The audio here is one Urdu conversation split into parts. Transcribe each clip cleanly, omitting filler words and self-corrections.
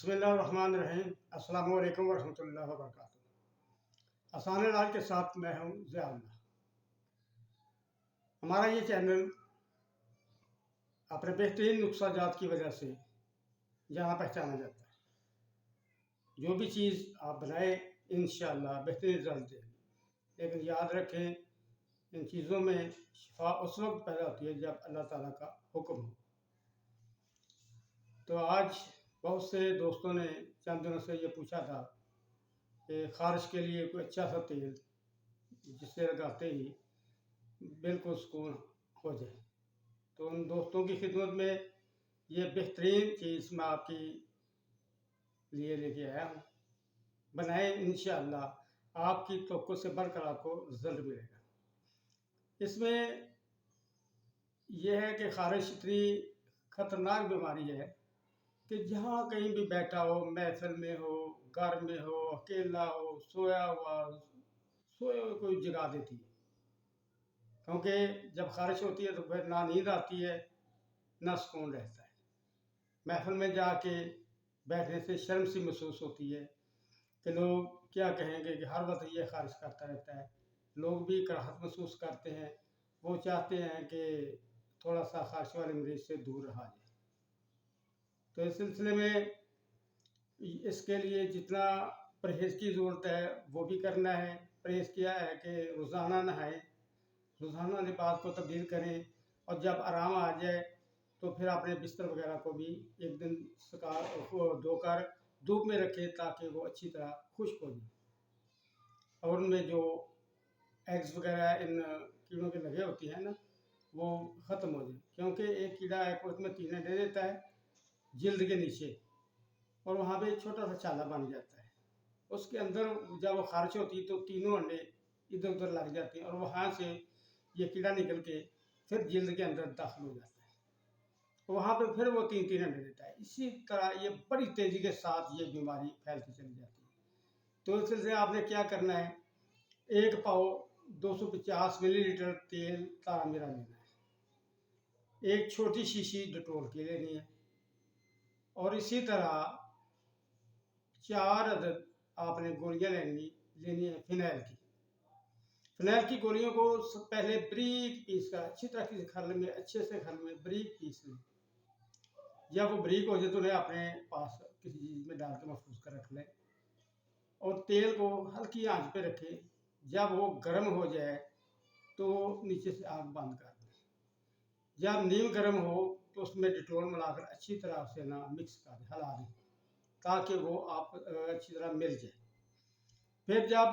بسم اللہ الرحمن الرحیم۔ السلام علیکم ورحمۃ اللہ وبرکاتہ۔ آسان علاج کے ساتھ میں ہوں ضیاء اللہ۔ ہمارا یہ چینل اپنے بہترین نسخہ جات کی وجہ سے جہاں پہچانا جاتا ہے۔ جو بھی چیز آپ بنائیں انشاءاللہ بہترین رزلٹ دے گی، لیکن یاد رکھیں ان چیزوں میں شفا اس وقت پیدا ہوتی ہے جب اللہ تعالیٰ کا حکم ہو۔ تو آج بہت سے دوستوں نے چند دنوں سے یہ پوچھا تھا کہ خارش کے لیے کوئی اچھا سا تیل جس سے لگاتے ہی بالکل سکون ہو جائے۔ تو ان دوستوں کی خدمت میں یہ بہترین چیز میں آپ کی لیے لے کے آیا ہوں۔ بنائیں انشاءاللہ آپ کی توقع سے بڑھ کر آپ کو رزلٹ ملے گا۔ اس میں یہ ہے کہ خارش اتنی خطرناک بیماری ہے کہ جہاں کہیں بھی بیٹھا ہو، محفل میں ہو، گھر میں ہو، اکیلا ہو، سویا ہوئے کوئی جگا دیتی ہے۔ کیونکہ جب خارش ہوتی ہے تو پھر نہ نیند آتی ہے نہ سکون رہتا ہے۔ محفل میں جا کے بیٹھنے سے شرم سی محسوس ہوتی ہے کہ لوگ کیا کہیں گے کہ ہر وقت یہ خارش کرتا رہتا ہے۔ لوگ بھی کراہت محسوس کرتے ہیں، وہ چاہتے ہیں کہ تھوڑا سا خارش والے مریض سے دور رہا جائے۔ تو اس سلسلے میں اس کے لیے جتنا پرہیز کی ضرورت ہے وہ بھی کرنا ہے۔ پرہیز کیا ہے کہ روزانہ نہائیں، روزانہ لباس کو تبدیل کریں، اور جب آرام آ جائے تو پھر اپنے بستر وغیرہ کو بھی ایک دن دھو کر دھوپ میں رکھیں تاکہ وہ اچھی طرح خشک ہو جائے، اور ان میں جو ایگز وغیرہ ان کیڑوں کے لگے ہوتی ہیں نا وہ ختم ہو جائے۔ کیونکہ ایک کیڑا ایک وقت میں 3 انڈے دیتا ہے جلد کے نیچے، اور وہاں پہ ایک چھوٹا سا چھالا بن جاتا ہے۔ اس کے اندر جب وہ خارش ہوتی ہے تو 3 انڈے ادھر ادھر لگ جاتے ہیں، اور وہاں سے یہ کیڑا نکل کے پھر جلد کے اندر داخل ہو جاتا ہے، وہاں پہ پھر وہ 3 انڈے دیتا ہے۔ اسی طرح یہ بڑی تیزی کے ساتھ یہ بیماری پھیلتی چلی جاتی ہے۔ تو اس سلسلے آپ نے کیا کرنا ہے، 1 پاؤ 250 ملی لیٹر تیل تارا میرا لینا ہے، 1 چھوٹی شیشی ڈٹول کی لینی ہے، اور اسی طرح 4 عدد آپ نے گولیاں لینی ہے فنائل کی۔ فنائل کی گولیوں کو پہلے بریک پیس کر اچھی طرح اچھے سے گھر میں بریک پیس لیں۔ جب وہ بریک ہو جائے تو انہیں اپنے پاس کسی چیز میں ڈال کے محفوظ کر رکھ لیں، اور تیل کو ہلکی آنچ پہ رکھیں۔ جب وہ گرم ہو جائے تو نیچے سے آگ بند کر دیں۔ جب نیم گرم ہو تو اس میں ڈیٹول ملا کر اچھی طرح سے مکس کر دیں، ہلا دیں تاکہ وہ آپ اچھی طرح مل جائے۔ پھر جب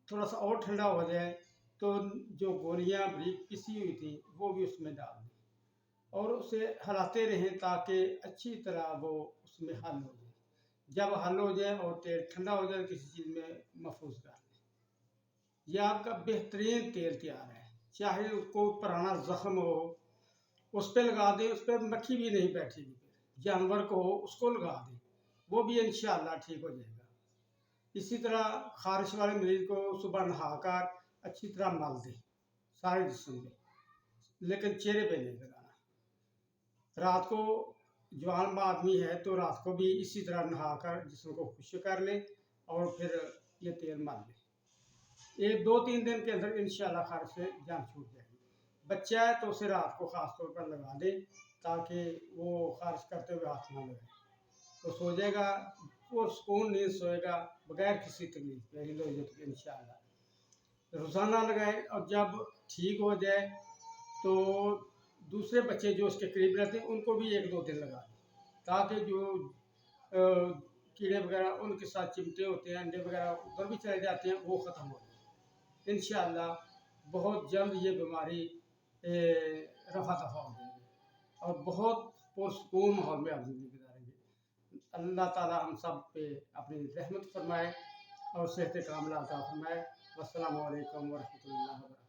تھوڑا سا اور ٹھنڈا ہو جائے تو جو گولیاں بریک پسی ہوئی تھیں وہ بھی اس میں ڈال دیں، اور اسے ہلاتے رہیں تاکہ اچھی طرح وہ اس میں حل ہو جائے۔ جب حل ہو جائے اور تیل ٹھنڈا ہو جائے کسی چیز میں محفوظ کر دیں۔ یہ آپ کا بہترین تیل تیار ہے۔ چاہے اس کو پرانا زخم ہو اس پہ لگا دیں، اس پہ مکھی بھی نہیں بیٹھے گی، جانور کو ہو اس کو لگا دیں، وہ بھی انشاءاللہ ٹھیک ہو جائے گا۔ اسی طرح خارش والے مریض کو صبح نہا کر اچھی طرح مل دیں سارے جسم میں، لیکن چہرے پہ نہیں لگانا۔ رات کو جوان آدمی ہے تو رات کو بھی اسی طرح نہا کر جسم کو خشک کر لیں اور پھر یہ تیل مل لیں۔ 2-3 دن کے اندر انشاءاللہ خارش سے جان چھوٹ جائے گی۔ بچہ ہے تو اسے رات کو خاص طور پر لگا دیں تاکہ وہ خارش کرتے ہوئے ہاتھ نہ لگائے، تو سو جائے گا، وہ سکون نیند سوئے گا بغیر کسی تکلیف کے انشاءاللہ۔ روزانہ لگائیں، اور جب ٹھیک ہو جائے تو دوسرے بچے جو اس کے قریب رہتے ہیں ان کو بھی 1-2 دن لگا دیں تاکہ جو کیڑے وغیرہ ان کے ساتھ چمٹے ہوتے ہیں، انڈے وغیرہ ادھر بھی چلے جاتے ہیں، وہ ختم ہو جائے۔ انشاءاللہ بہت جلد یہ بیماری رفع دفع ہو جائے گی، اور بہت پرسکون ماحول میں آپ زندگی گزاریں گے۔ اللہ تعالیٰ ہم سب پہ اپنی رحمت فرمائے اور صحت کاملہ عطا فرمائے۔ والسلام علیکم ورحمۃ اللہ وبرکاتہ۔